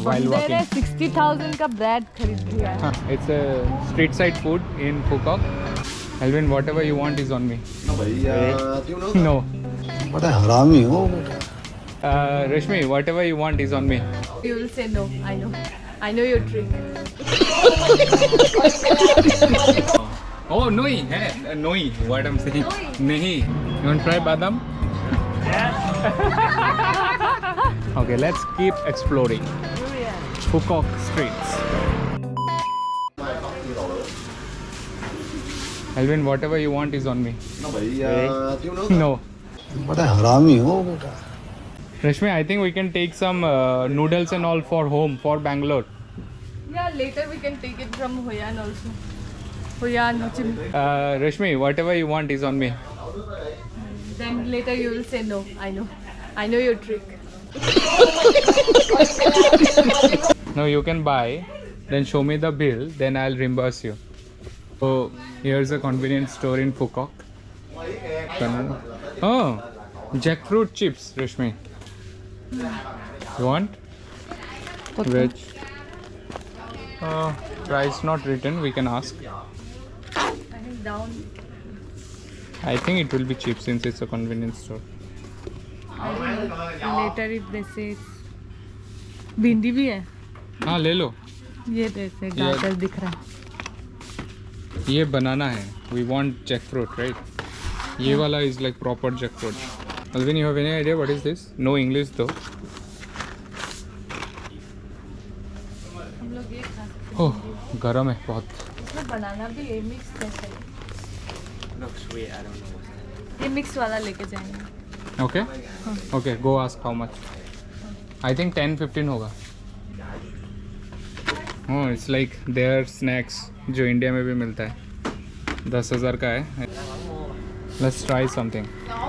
while बंदे ने walking. 60,000 का ब्रेड खरीद लिया है। It's a street side food in Phuket. Alvin, whatever you want is on me. No. बड़ा हरामी हो बेटा। Rashmi, whatever you want is on me. You will say no. I know your trick. Oh, no, no, what I'm saying. Nahi. You want to try badam? Okay, let's keep exploring Phuket streets. Alvin, whatever you want is on me. No. बड़ा हरामी हो बेटा। Rashmi, I think we can take some noodles and all for home, for Bangalore. Yeah, later we can take it from Hoyan also. Hoyan, Ho Chi Minh. Rashmi, whatever you want is on me. Then later you will say no. I know your trick. No, you can buy, then show me the bill, then I'll reimburse you. So here's a convenience store in Phuket. Oh, jackfruit chips, Rashmi. You want? Veg. Price not written, we can ask. I think down. I think it will be cheap since it's a convenience store. I think later if they say भिंडी भी है। हाँ ले लो। ये जैसे गाजर दिख रहा है। ये बनाना है. We want jackfruit, right? ये वाला is like proper jackfruit. Alvin, you have any idea what is this? No English though. हम लोग ये खा सकते Oh, गरम है बहुत. हैं। इसमें बनाना भी है मिक्स कैसे? Looks weird, I don't know what's that. ये मिक्स वाला लेके जाएंगे। Okay? Okay, go ask how much. I think 10-15 होगा. Oh, it's like their snacks जो इंडिया में भी मिलता है. 10,000 का है. Let's try something.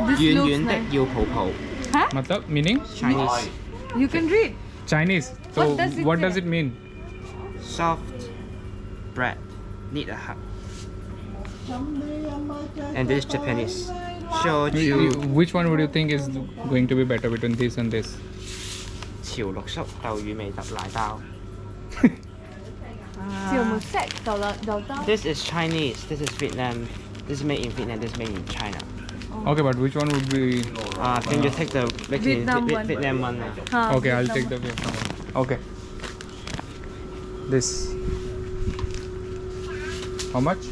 This 軟 looks 軟的 nice. 要泡泡 Huh? मतलब meaning Chinese You can read. Chinese. So What does it what say? does it mean? soft bread need a hug. And this is Japanese. Shochu Which one would you think is going to be better between this and this? 潮綠粟豆乳味特奶包。只有冇 set 就啦，就得。 This is Chinese. This is Vietnam. This is made in Vietnam. This is made in China. Okay, but which one would be? Can you take the Vietnam one. Vietnam one? हाँ, Okay, I'll Vietnam take the Vietnam one. Okay. This. How much?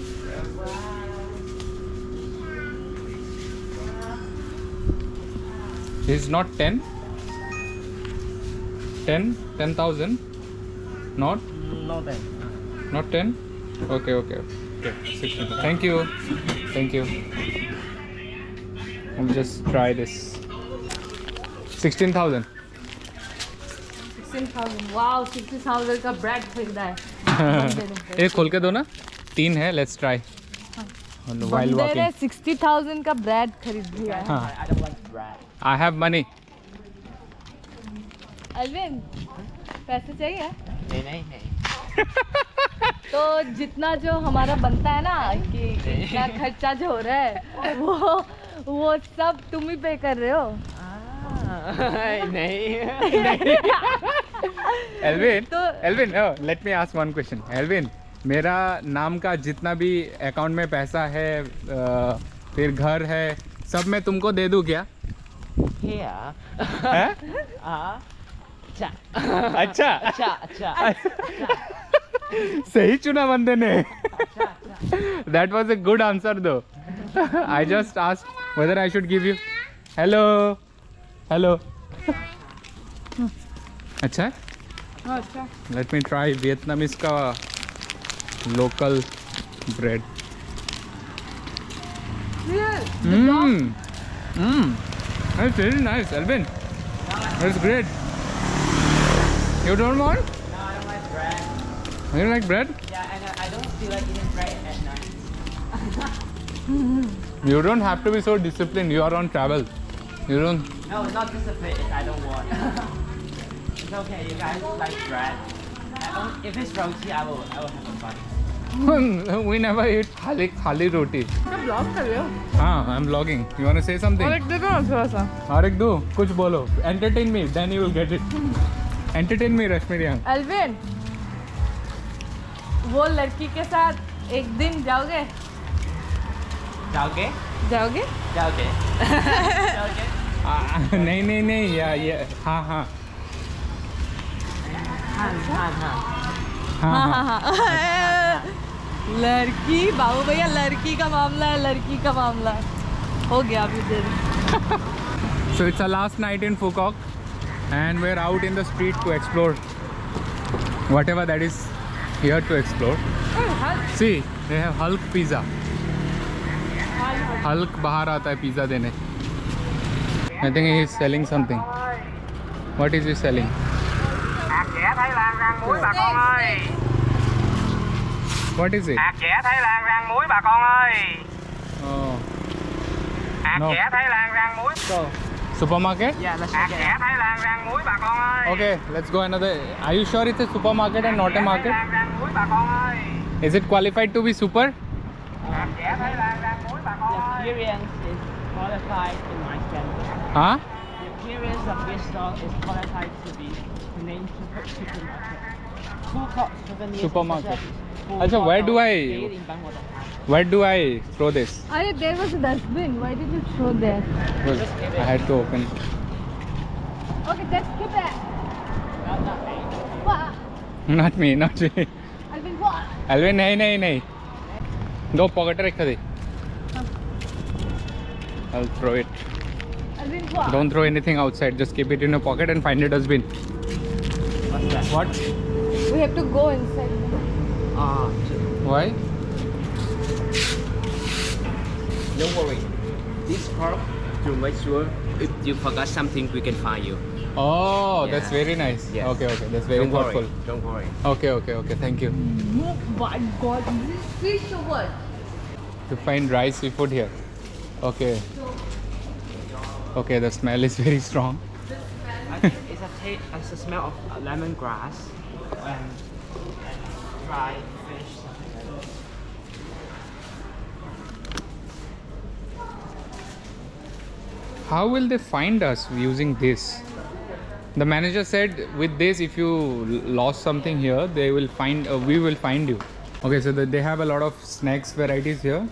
Is not 10? 10,000? Not? No then. Not 10? Okay. 16. Thank you. I'll just try this. 16,000. 16,000 wow 60,000 का bread खरीदा है। एक खोल के दो ना. 3 है. Let's try. While बंदे ने walking. 60,000 का ब्रेड खरीद लिया है। हाँ. I don't want bread. I have money. अल्विन पैसे चाहिए? नहीं. तो जितना जो हमारा बनता है ना कि इतना खर्चा जो हो रहा है वो सब तुम ही पे कर रहे हो। नहीं. Elvin, let me ask one question. Elvin, मेरा नाम का जितना भी अकाउंट में पैसा है फिर घर है सब मैं तुमको दे दूँ क्या? Here. हैं? अच्छा. अच्छा. सही चुना बंदे ने. That was a good answer though. I just asked whether I should give you. Hello. अच्छा. अच्छा Let me try Vietnamese का local bread. That's very nice, Alvin. That's great. You don't want? No, I don't like bread. You don't like bread? Yeah, and I don't feel like eating bread at night. You don't have to be so disciplined. You are on travel. You don't. No, not discipline. I don't want. It's okay. You guys like bread. If it's roti, I will have fun. We never eat khali roti. क्या blog कर रहे हो? हाँ, I'm vlogging. You want to say something? और एक दे दो ना थोड़ा सा। और एक दो कुछ बोलो. Entertain me, then you will get it. Entertain me, Rashmi Young. Elvin, वो लड़की के साथ एक दिन जाओगे? जाओगे? जाओगे? जाओगे? जाओगे? नहीं नहीं नहीं, या हाँ हाँ हाँ हाँ हाँ हाँ हाँ लड़की, बाबू भैया, लड़की का मामला है, लड़की का मामला है। हो गया अभी दिन। So it's our last night in Phuket and we're out in the street to explore whatever that is here to explore. See, they have Hulk pizza. Hulk बाहर आता है पिज़्ज़ा देने. I think he is selling something. What is he selling? Hạt dẻ Thái Lan rang muối bà con ơi. What is it? Hạt dẻ Thái Lan rang muối bà con ơi. Oh, Hạt No. dẻ Thái Lan rang muối. Go. supermarket? Yeah, let's Hạt dẻ Thái Lan rang muối bà con ơi. Okay, let's go another. Are you sure it's a supermarket and not a market? Thái Lan rang muối bà con ơi. Is it qualified to be super? Hạt dẻ Thái Lan rang muối bà con ơi. The experience is qualified in my standard. Huh? The appearance of this store is qualified to be named supermarket. Phuket souvenirs. Supermarket. Phuket Achha, where do I- made in Bangladesh. Where do I throw this? अरे there was a dustbin. Why did you throw there? Well, I had to open it. Okay, just keep it. Not me. What? Not me, not me. Alvin, what? Alvin, नहीं नहीं नहीं. Go pocket रखा दे. I'll throw it. Alvin, what? Don't throw anything outside. Just keep it in your pocket and find a dustbin. What's that? What? We have to go inside. Why? Don't worry. This part to make sure if you forgot something, we can find you. Oh, that's Yeah. very nice. Yes. Okay, okay. That's very Don't thoughtful. worry. Don't worry. Okay, okay, okay. Thank you. Oh my God, this is fish or what? To find dry seafood here. Okay. Okay, the smell is very strong. I think it's a smell of lemongrass and dry fish. Something like that. How will they find us using this? The manager said with this, if you lost something here, they will find. We will find you. Okay, so they have a lot of snacks varieties here.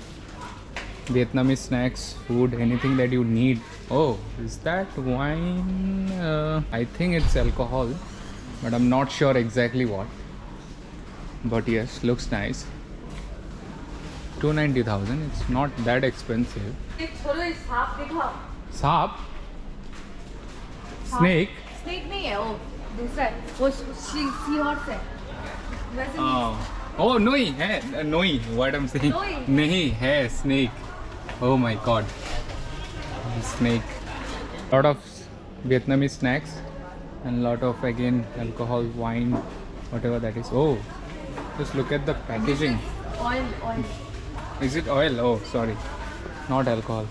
Vietnamese snacks, food, anything that you need. Oh, is that wine? I think it's alcohol, but I'm not sure exactly what. But yes, looks nice. 290,000. It's not that expensive. छोड़ो इस सांप दिखाओ. Saap? Snake? Snake नहीं है वो, दूसरा है. वो सी हॉर्स है. वैसे Oh, oh, noi है, noi. What I'm saying? Noi? नहीं है snake. Oh my God. Snake. Lot of Vietnamese snacks and lot of again alcohol, wine, whatever that is. Oh, just look at the packaging. oil. Is it oil? Oh, sorry. Not alcohol.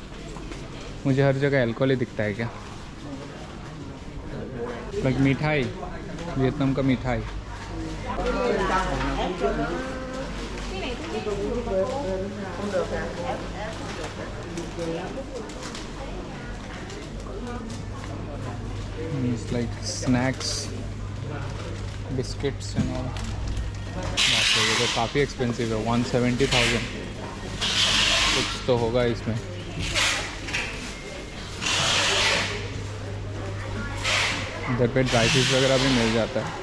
मुझे हर जगह alcohol ही दिखता है क्या? Like मिठाई, Vietnam का मिठाई. It's like snacks, biscuits and all. बाप रे, ये तो काफ़ी एक्सपेंसिव है. 170,000. कुछ तो होगा इसमें. इधर पे ड्राई फिश वगैरह भी मिल जाता है.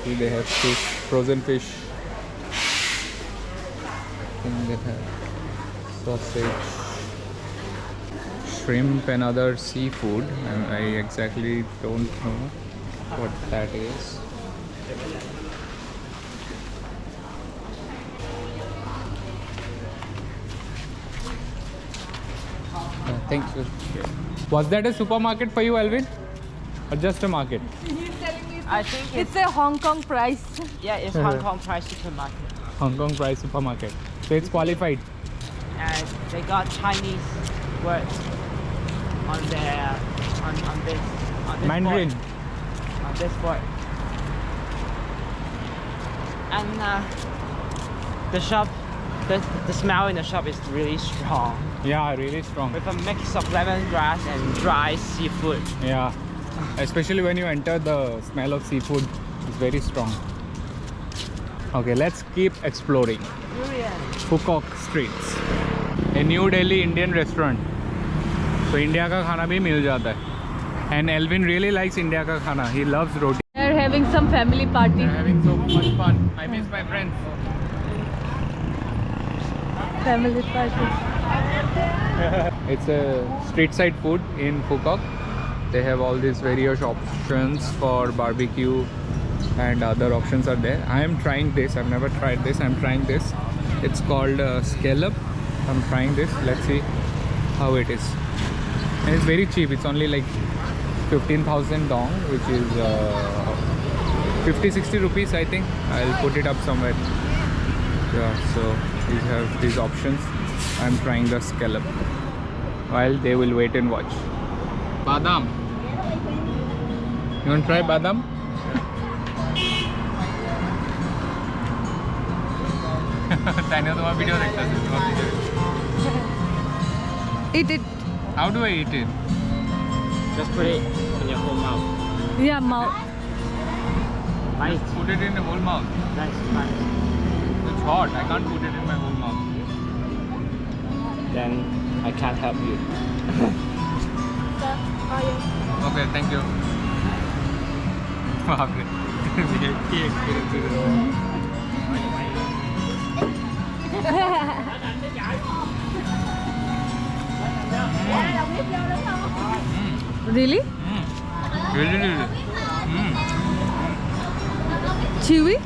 See, they have fish, frozen fish. And they have sausage, shrimp and other seafood. And I exactly don't know what that is. Thank you. Was that a supermarket for you, Alvin? Or just a market? I think It's a Hong Kong price. yeah, it's Hong Kong price supermarket, Hong Kong price supermarket. So it's qualified. and they got Chinese words on their on this Mandarin. board, on this board. And the shop, the smell in the shop is really strong, Yeah, really strong. with a mix of lemongrass and dry seafood. Yeah. Especially when you enter, the smell of seafood is very strong. Okay, let's keep exploring. Phuket streets. A New Delhi Indian restaurant. So India का खाना भी मिल जाता है. And Elvin really likes India का खाना. He loves roti. We are having some family party. We're having so much fun. I miss my friends. Family party. It's a street side food in Phuket. They have all these various options for barbecue and other options are there. I am trying this. I've never tried this. I'm trying this. It's called scallop. I'm trying this. Let's see how it is. And it's very cheap. It's only like 15,000 dong, which is 50-60 rupees, I think. I'll put it up somewhere. Yeah, so these have these options. I'm trying the scallop while they will wait and watch. Badam. You want to try badam? Tanya, तुम्हारा video देखता है, तुम्हारा video. Eat it. How do I eat it? Just put it in your whole mouth. Yeah, mouth. Bite. Put it in the whole mouth. That's fine. It's hot. I can't put it in my whole mouth. Then I can't help you. Okay, thank you. बाप रे. ये experience Really? Really. Chewy?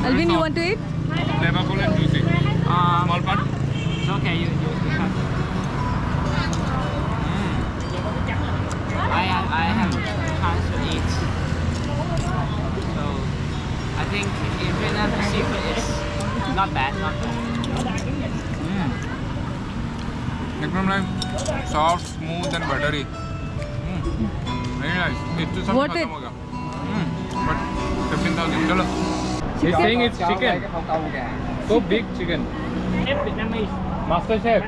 Alvin, you soft. want to eat? Flavorful and juicy. Small part. It's okay. You have. I have chance to eat. So I think in Vietnam the seafood is not bad. Not bad. एकदम like soft, smooth and buttery. Very nice. It's just What खत्म it- हो गया. But 15,000. चलो. He's saying it's chicken. So big chicken. Vietnamese. Master chef.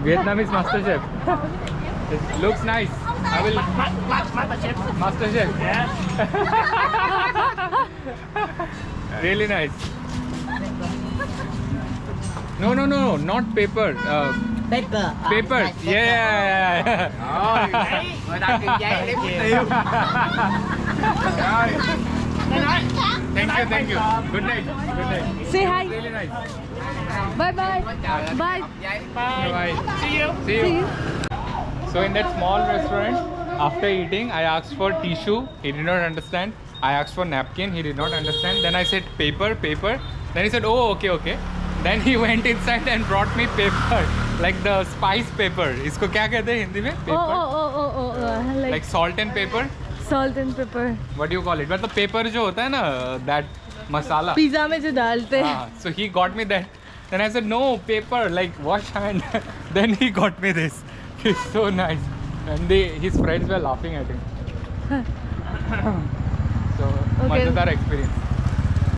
Vietnamese master chef. It looks nice. I will. Master chef. Yeah. Really nice. No, not paper. Paper. Paper. Yeah. Người ta kêu giấy lấy bút tiêu. Thank you. Good night. Say hi. Really nice. Bye bye. Bye. Bye. See you. See you. So in that small restaurant, after eating, I asked for tissue. He did not understand. I asked for napkin. He did not understand. Then I said paper. Then he said, oh, okay. Then he went inside and brought me paper, like the spice paper. इसको क्या कहते हैं हिंदी में? Paper. Oh. Like salt and pepper. Salt and pepper. What do you call it? मतलब paper जो होता है ना, that masala. पिज्जा में जो डालते हैं. So he got me that. Then I said, no, paper, like wash hand. Then he got me this. It's so nice. And his friends were laughing at him. So, Okay. मजेदार experience.